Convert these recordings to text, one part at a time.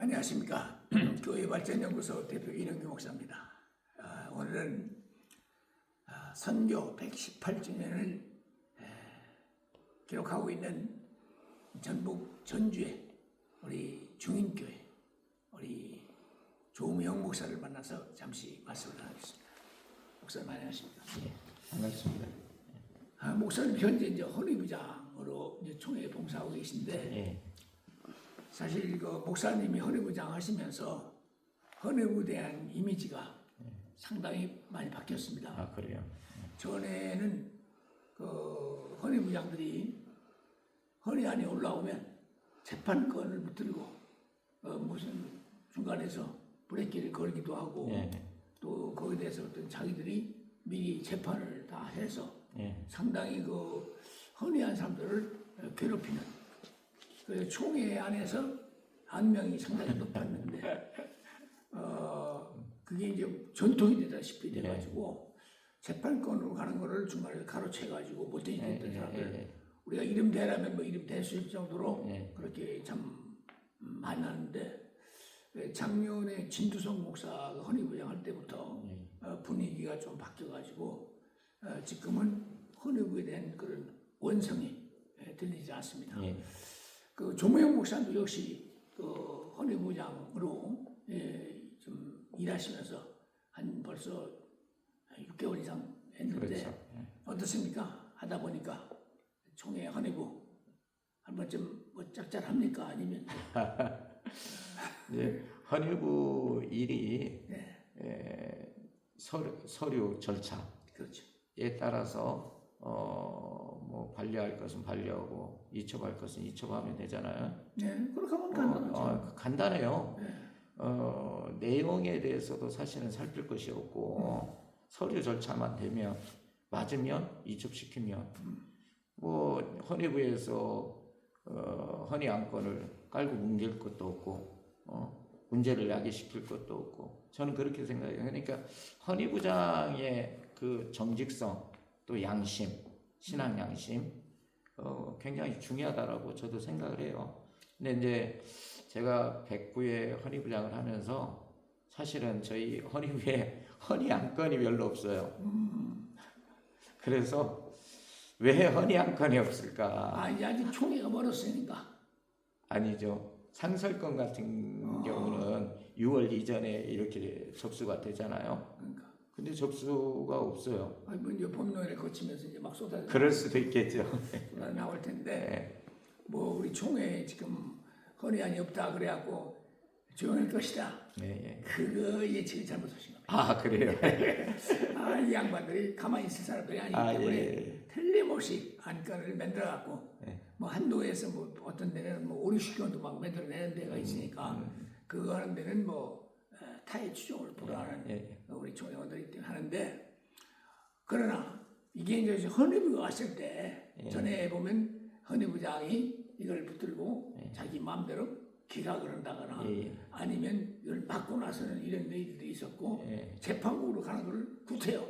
안녕하십니까. 교회발전연구소 대표 이영규 목사입니다. 오늘은 선교 118주년을 기록하고 있는 전북 전주의 우리 중인교회 우리 조무영 목사를 만나서 잠시 말씀을 하겠습니다. 목사님 안녕하십니까? 네, 반갑습니다. 목사님 현재 이제 헌의부장으로 이제 총회에 봉사하고 계신데 네. 사실 그 목사님이 헌의부장 하시면서 헌의부에 대한 이미지가 상당히 많이 바뀌었습니다. 아, 그래요? 전에는 그 헌의부장들이 헌의안이 올라오면 재판권을 붙들고 무슨 중간에서 브레이크를 걸기도 하고 네. 또 거기에 대해서 어떤 자기들이 미리 재판을 다 해서 네. 상당히 그 헌의한 사람들을 괴롭히는 그 총회 안에서 안명이 상당히 높았는데 그게 이제 전통이 되다시피 돼가지고 재판권으로 가는 거를 중간에 가로채가지고 못되게 됐던 사람들 우리가 이름 대라면 뭐 이름 댈 수 있을 정도로 그렇게 참 많았는데 작년에 진두성 목사가 헌의부장 할 때부터 분위기가 좀 바뀌어가지고 지금은 헌의부에 대한 그런 원성이 들리지 않습니다. 그 조무영 목사도 역시 그 헌의부장으로 좀 일하시면서 한 벌써 6개월 이상 했는데 그렇죠. 어떻습니까? 하다 보니까 총회 헌의부 한 번쯤 뭐 짭짤합니까? 아니면 네, 헌의부 일이 서류 절차에 그렇죠. 따라서 뭐 반려할 것은 반려하고 이첩할 것은 이첩하면 되잖아요. 네, 그렇게 하면 간단하죠. 간단해요. 내용에 대해서도 사실은 살필 것이 없고 서류 절차만 되면 맞으면 이첩시키면 뭐 헌의부에서 헌의 안건을 깔고 뭉갤 것도 없고 문제를 야기시킬 것도 없고 저는 그렇게 생각해요. 그러니까 헌의부장의 그 정직성 또 양심, 신앙 양심 굉장히 중요하다라고 저도 생각을 해요. 근데 이제 제가 백구에 헌의부장을 하면서 사실은 저희 헌의부에 헌의 안건이 별로 없어요. 그래서 왜 헌의 안건이 없을까? 이제 아직 총회가 멀었으니까. 아니죠. 상설건 같은 경우는 6월 이전에 이렇게 접수가 되잖아요. 그러니까. 근데 접수가 없어요. 뭐 이제 법론을 거치면서 이제 막 그럴 수도 있겠죠. 나올 텐데 뭐 우리 총회에 지금 헌의안이 없다 그래갖고 조용할 것이다. 그거 예측이 잘못하신 겁니다. 아, 그래요? 이 양반들이 가만히 있을 사람들이 아니기 때문에 틀림없이 안건을 만들어갖고 뭐 한도에서 뭐 어떤 데는 뭐 5, 60건도 막 만들어내는 데가 있으니까 그거 하는 데는 뭐 타의 추종을 불허하는 우리 총회원들이 하는데 그러나 이게 이제 헌의부가 왔을 때 전에 보면 헌의부장이 이걸 붙들고 자기 마음대로 기각을 한다거나 아니면 이걸 맞고 나서는 이런 일들도 있었고 재판국으로 가는 걸 구태요.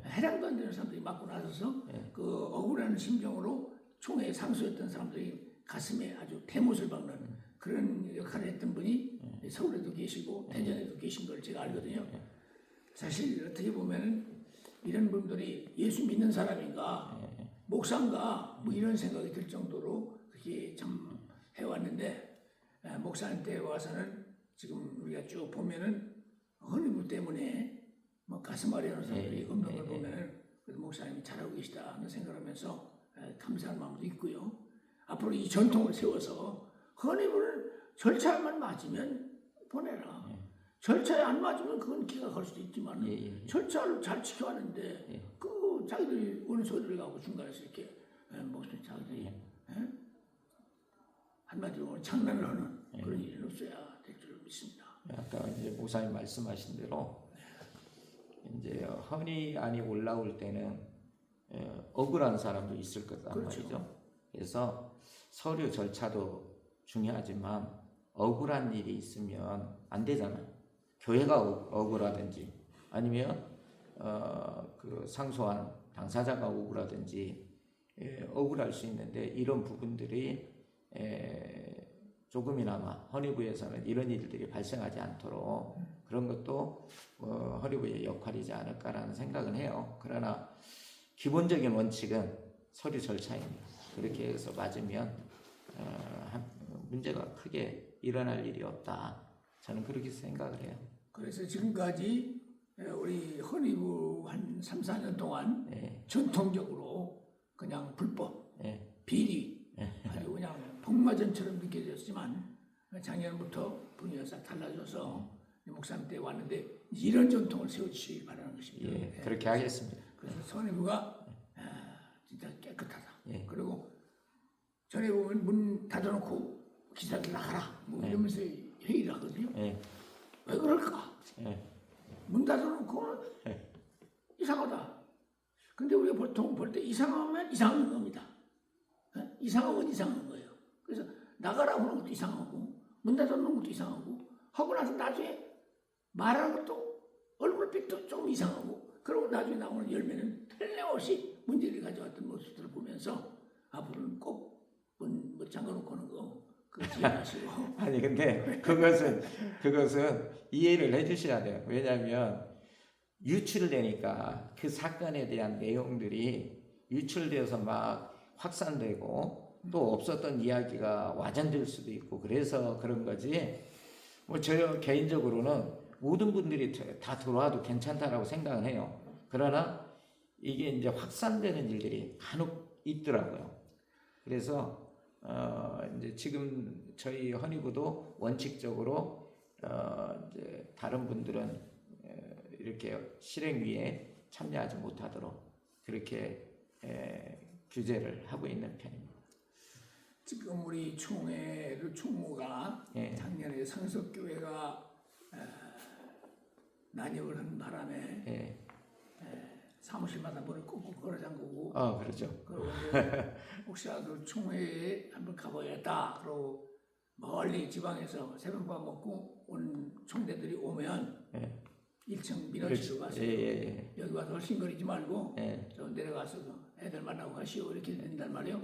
해당도 안 되는 사람들이 맞고 나서서 그 억울한 심정으로 총회에 상수했던 사람들이 가슴에 아주 대못을 박는 그런 역할을 했던 분이 서울에도 계시고 대전에도 계신 걸 제가 알거든요. 사실 어떻게 보면 이런 분들이 예수 믿는 사람인가 목사인가 뭐 이런 생각이 들 정도로 그렇게 참 해왔는데 목사한테 와서는 지금 우리가 쭉 보면은 헌의부 때문에 뭐 가슴 아래하는 사람들이 없는 걸 보면은 목사님이 잘하고 계시다 하는 생각을 하면서 감사한 마음도 있고요. 앞으로 이 전통을 세워서 헌의부를 절차만 맞으면 보내라. 절차에 안 맞으면 그건 기각할 수도 있지만 절차를 잘 지켜왔는데 그 자기들이 어느 소리를 가고 중간에서 이렇게 목소리 자기들이 한마디로 장난을 하는 그런 일은 없어야 될 줄 믿습니다. 아까 이제 목사님 말씀하신 대로 이제 헌의안이 올라올 때는 억울한 사람도 있을 거란 말이죠. 그래서 서류 절차도 중요하지만 억울한 일이 있으면 안 되잖아요. 교회가 억울하든지 아니면 그 상소한 당사자가 억울하든지 억울할 수 있는데 이런 부분들이 조금이나마 헌의부에서는 이런 일들이 발생하지 않도록 그런 것도 헌의부의 역할이지 않을까라는 생각은 해요. 그러나 기본적인 원칙은 서류 절차입니다. 그렇게 해서 맞으면 문제가 크게 일어날 일이 없다. 저는 그렇게 생각을 해요. 그래서 지금까지 우리 헌의부 한 3, 4년 동안 예. 전통적으로 그냥 불법, 예. 비리, 아주 그냥 복마전처럼 느껴졌지만 작년부터 분위기가 싹 달라져서 목사님 때 왔는데 이런 전통을 세워주시기 바라는 것입니다. 예. 그렇게 하겠습니다. 그래서 선의부가 진짜 깨끗하다. 예. 그리고 전에 보면 문 닫아놓고 기사들 나가라 뭐 이러면서 회의를 하거든요. 예. 왜 그럴까? 예. 문 닫아놓고는 이상하다. 근데 우리가 보통 볼 때 이상하면 이상한 겁니다. 이상하면 이상한 거예요. 그래서 나가라고 하는 것도 이상하고 문 닫아놓는 것도 이상하고 하고 나서 나중에 말하는 것도 얼굴빛도 좀 이상하고 그러고 나중에 나오는 열매는 틀림없이 문제를 가져왔던 모습들을 보면서 앞으로는 꼭 문 잠가놓고 하는 거 그거 지양하시고 아니 근데 그것은 이해를 해주셔야 돼요. 왜냐하면 유출되니까 그 사건에 대한 내용들이 유출되어서 막 확산되고 또 없었던 이야기가 와전될 수도 있고 그래서 그런 거지. 뭐 저 개인적으로는 모든 분들이 다 들어와도 괜찮다라고 생각을 해요. 그러나 이게 이제 확산되는 일들이 간혹 있더라고요. 그래서 이제 지금 저희 헌의부도 원칙적으로 이제 다른 분들은 이렇게 실행위에 참여하지 못하도록 그렇게 규제를 하고 있는 편입니다. 지금 우리 총무가 예. 작년에 성석교회가 난입을 하는 바람에 예. 사무실마다 문을 꾹꾹 걸어 잠그고 그렇죠. 그리고 혹시라도 총회에 한번 가봐야겠다. 그러고 멀리 지방에서 새벽밥 먹고 온 총대들이 오면 1층 민원실로 가서 여기 와서 헐신거리지 말고 저 내려가서 애들 만나고 가시오 이렇게 된단 말이에요.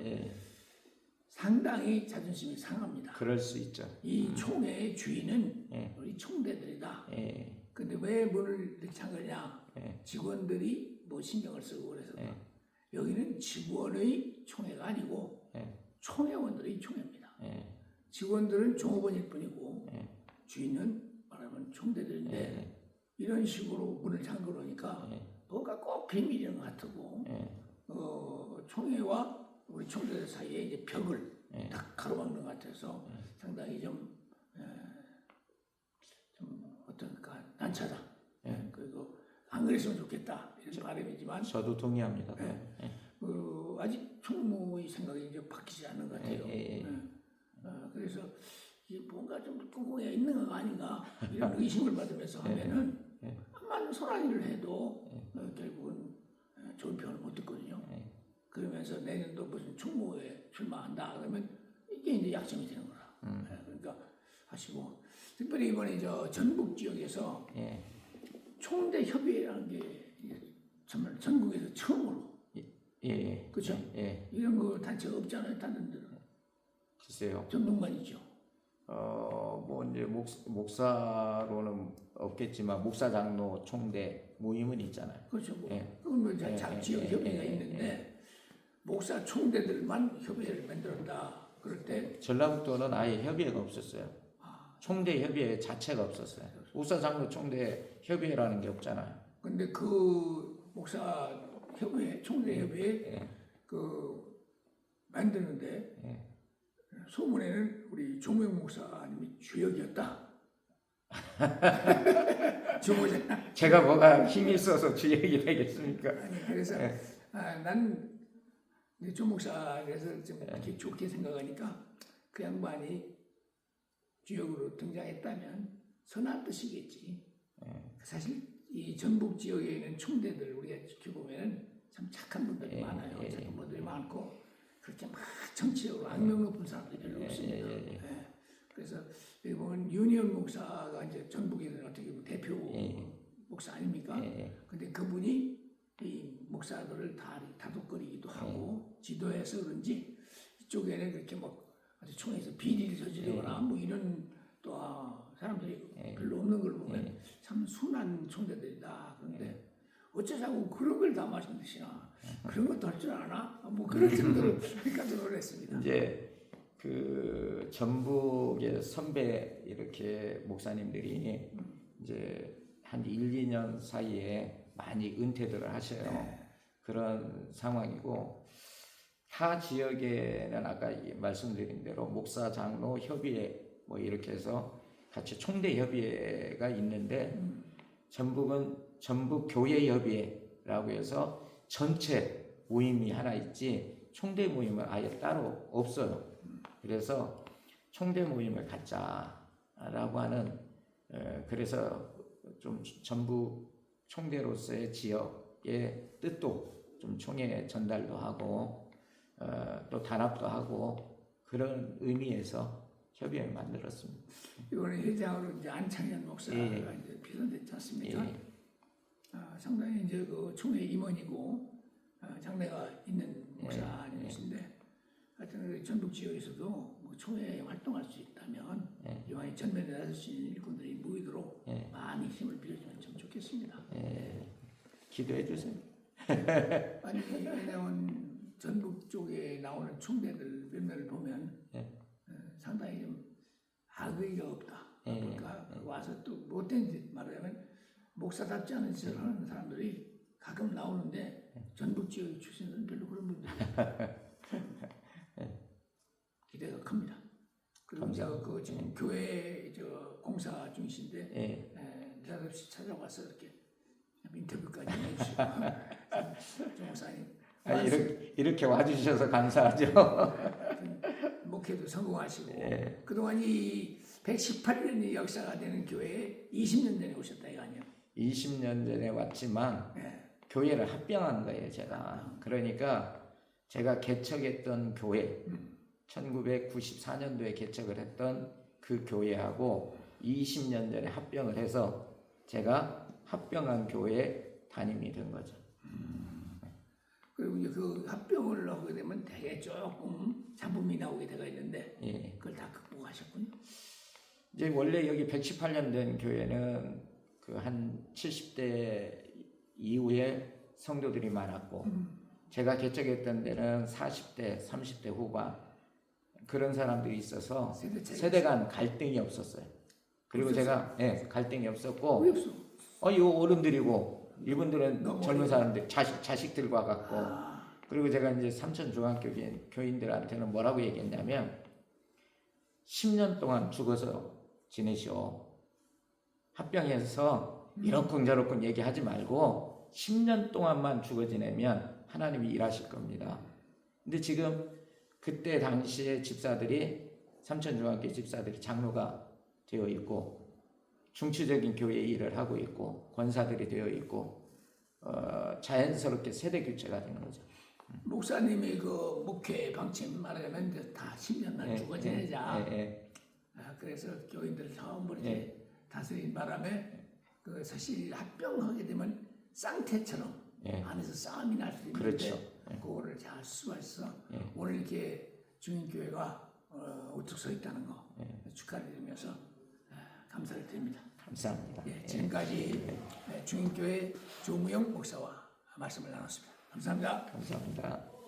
상당히 자존심이 상합니다. 그럴 수 있죠. 이 총회의 주인은 우리 총대들이다. 근데 왜 문을 이렇게 잠그냐? 직원들이 뭐 신경을 쓰고 그래서 여기는 직원의 총회가 아니고 총회원들의 총회입니다. 직원들은 종업원일 뿐이고 주인은 말하면 총대들인데 이런 식으로 문을 잠그러니까 뭔가 꼭 비밀인 것 같고 총회와 우리 총대들 사이에 이제 벽을 딱 가로막는 것 같아서 상당히 좀 어떨까 난처다. 그리고 안 그랬으면 좋겠다 이런 바람이지만 저도 동의합니다. 아직 총무의 생각이 이제 바뀌지 않는 것 같아요. 그래서 이게 뭔가 좀 꿍꿍이가 있는 거 아닌가 이런 의심을 받으면서 하면은 한만 소란이를 해도 결국은 좋은 평을 못 듣거든요. 그러면서 내년도 무슨 총무에 출마한다 그러면 이게 이제 약점이 되는 거라. 그러니까 하시고 특별히 이번에 저 전북 지역에서 총대 협의회라는 게 정말 전국에서 처음으로 그렇죠? 이런 거 단체가 없잖아요. 다른 데는. 글쎄요. 전북만 있죠. 뭐 이제 목사로는 없겠지만 목사 장로 총대 모임은 있잖아요. 그렇죠. 그건 뭐 지역 협의회가 있는데 목사 총대들만 협의회를 만들었다. 그럴 때 전라북도는 아예 협의회가 없었어요. 총대 협의회 자체가 없었어요. 목사 장로 총대 협의회라는 게 없잖아요. 근데 그 목사 협의회, 총대 협의회 그 만드는데 소문에는 우리 조명 목사님이 주역이었다. 주모자. 제가 뭐가 힘이 있어서 주역이 되겠습니까? 아니 그래서 난 조 목사 그래서 좀 이렇게 좋게 생각하니까 그 양반이 주역으로 등장했다면 선한 뜻이겠지. 사실 이 전북 지역에 있는 총대들 우리가 지켜보면 참 착한 분들이 많아요. 착한 분들이 많고 그렇게 막 정치적으로 악명 높은 사람들이 별로 없습니다. 그래서 여기 보면 윤희원 목사가 이제 전북에는 어떻게 보면 대표 목사 아닙니까? 근데 그분이 이 목사들을 다 다독거리기도 하고 지도해서 그런지 이쪽에는 그렇게 막 아주 총회에서 비리를 저지르거나 뭐 이런 또 사람들이 별로 없는 걸 보면 참 순한 총대들이다. 그런데 어쩌자고 그런 걸 다 말씀드시나 그런 것도 할 줄 아나? 뭐 그런 정도로 깜짝 놀랐습니다. 이제 그 전북의 선배 이렇게 목사님들이 이제 한 1, 2년 사이에 많이 은퇴들을 하셔요. 그런 상황이고 타 지역에는 아까 말씀드린 대로 목사 장로 협의회 뭐 이렇게 해서 같이 총대 협의회가 있는데 전북은 전북 교회 협의회라고 해서 전체 모임이 하나 있지 총대 모임은 아예 따로 없어요. 그래서 총대 모임을 갖자라고 하는 그래서 좀 전북 총대로서의 지역의 뜻도 좀 총회에 전달도 하고 또 단합도 하고 그런 의미에서 협의회를 만들었습니다. 이번에 회장으로 이제 안창현 목사가 이제 비선됐지 않습니까? 상당히 이제 그 총회 임원이고 장래가 있는 목사님이신데 하여튼 우리 전북 지역에서도 뭐 총회에 활동할 수 있다면 이왕에 전면에 나설 수 있는 일꾼들이 모이도록 많이 힘을 빌려주면 참 좋겠습니다. 기도해 주세요. 아니 왜냐면 전북 쪽에 나오는 총대들 몇몇을 보면 상당히 좀 악의가 없다. 그러니까 와서 또 못된 짓 말하자면 목사답지 않은 짓을 하는 사람들이 가끔 나오는데 전북 지역 출신은 별로 그런 분들이 기대가 큽니다. 그리고 제가 그 지금 교회 저 공사 중이신데 대답없이 찾아와서 이렇게 인터뷰까지 해주시고 조 목사님 이렇게 와주셔서 감사하죠. 목회도 성공하시고 그동안 이 118년의 역사가 되는 교회에 20년 전에 오셨다 이거 아니에요? 20년 전에 왔지만 교회를 합병한 거예요 제가. 그러니까 제가 개척했던 교회 1994년도에 개척을 했던 그 교회하고 20년 전에 합병을 해서 제가 합병한 교회에 담임이 된 거죠. 그리고 이제 그 합병을 하게 되면 되게 조금 잡음이 나오게 되가 있는데 그걸 다 극복하셨군요. 이제 원래 여기 118년 된 교회는 그 한 70대 이후에 성도들이 많았고 제가 개척했던 데는 40대, 30대 후반 그런 사람들이 있어서 세대 간 갈등이 없었어요. 그리고 제가 갈등이 없었고 왜 없어? 이 어른들이고 이분들은 젊은 사람들 자식들과 같고 그리고 제가 이제 삼천 중학교 교인들한테는 뭐라고 얘기했냐면 10년 동안 죽어서 지내시오. 합병해서 이러쿵저러쿵 얘기하지 말고 10년 동안만 죽어 지내면 하나님이 일하실 겁니다. 근데 지금 그때 당시에 집사들이 삼천중학교 집사들이 장로가 되어 있고 중추적인 교회 일을 하고 있고 권사들이 되어 있고 자연스럽게 세대 교체가 되는 거죠. 목사님의 그 목회 방침 말하자면 이제 다 10년만 죽어 지내자. 그래서 교인들을 처음으로 이제 다스린 바람에 그 사실 합병하게 되면 쌍태처럼 안에서 싸움이 날 수 있는데 그렇죠. 그거를 잘 수고해서 오늘 이렇게 중인교회가 우뚝 서 있다는 거 축하를 드리면서 감사를 드립니다. 감사합니다. 지금까지 중인교회 조무영 목사와 말씀을 나눴습니다. 감사합니다. 감사합니다.